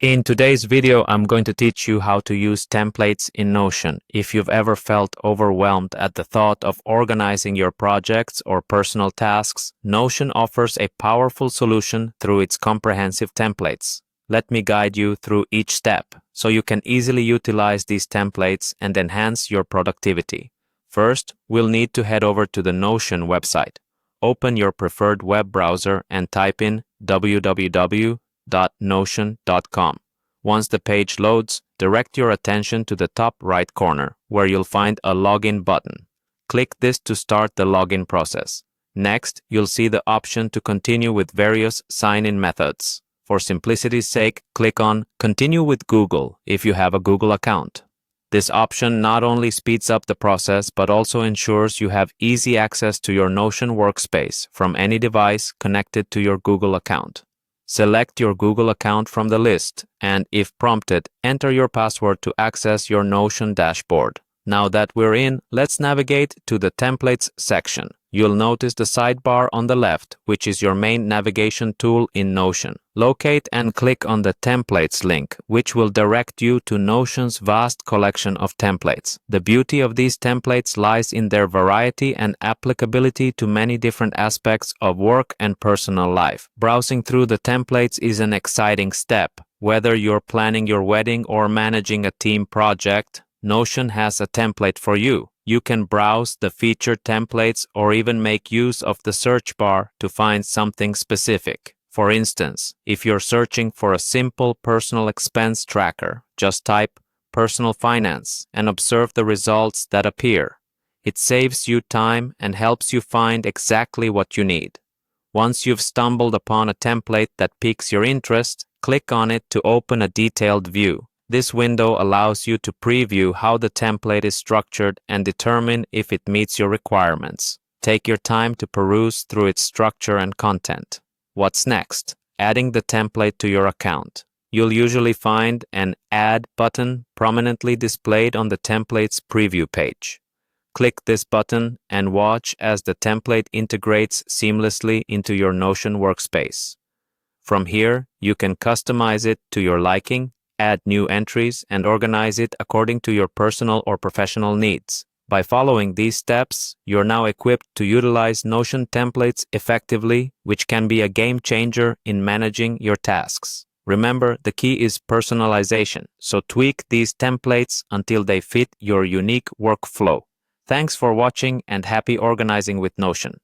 In today's video, I'm going to teach you how to use templates in Notion. If you've ever felt overwhelmed at the thought of organizing your projects or personal tasks, Notion offers a powerful solution through its comprehensive templates. Let me guide you through each step so you can easily utilize these templates and enhance your productivity. First, we'll need to head over to the Notion website. Open your preferred web browser and type in www.notion.com. Once the page loads, direct your attention to the top right corner, where you'll find a login button. Click this to start the login process. Next, you'll see the option to continue with various sign-in methods. For simplicity's sake, click on Continue with Google if you have a Google account. This option not only speeds up the process but also ensures you have easy access to your Notion workspace from any device connected to your Google account. Select your Google account from the list and, if prompted, enter your password to access your Notion dashboard. Now that we're in, let's navigate to the Templates section. You'll notice the sidebar on the left, which is your main navigation tool in Notion. Locate and click on the Templates link, which will direct you to Notion's vast collection of templates. The beauty of these templates lies in their variety and applicability to many different aspects of work and personal life. Browsing through the templates is an exciting step. Whether you're planning your wedding or managing a team project, Notion has a template for you. You can browse the featured templates or even make use of the search bar to find something specific. For instance, if you're searching for a simple personal expense tracker, just type personal finance and observe the results that appear. It saves you time and helps you find exactly what you need. Once you've stumbled upon a template that piques your interest, click on it to open a detailed view. This window allows you to preview how the template is structured and determine if it meets your requirements. Take your time to peruse through its structure and content. What's next? Adding the template to your account. You'll usually find an Add button prominently displayed on the template's preview page. Click this button and watch as the template integrates seamlessly into your Notion workspace. From here, you can customize it to your liking, add new entries, and organize it according to your personal or professional needs. By following these steps, you're now equipped to utilize Notion templates effectively, which can be a game changer in managing your tasks. Remember, the key is personalization, so tweak these templates until they fit your unique workflow. Thanks for watching and happy organizing with Notion.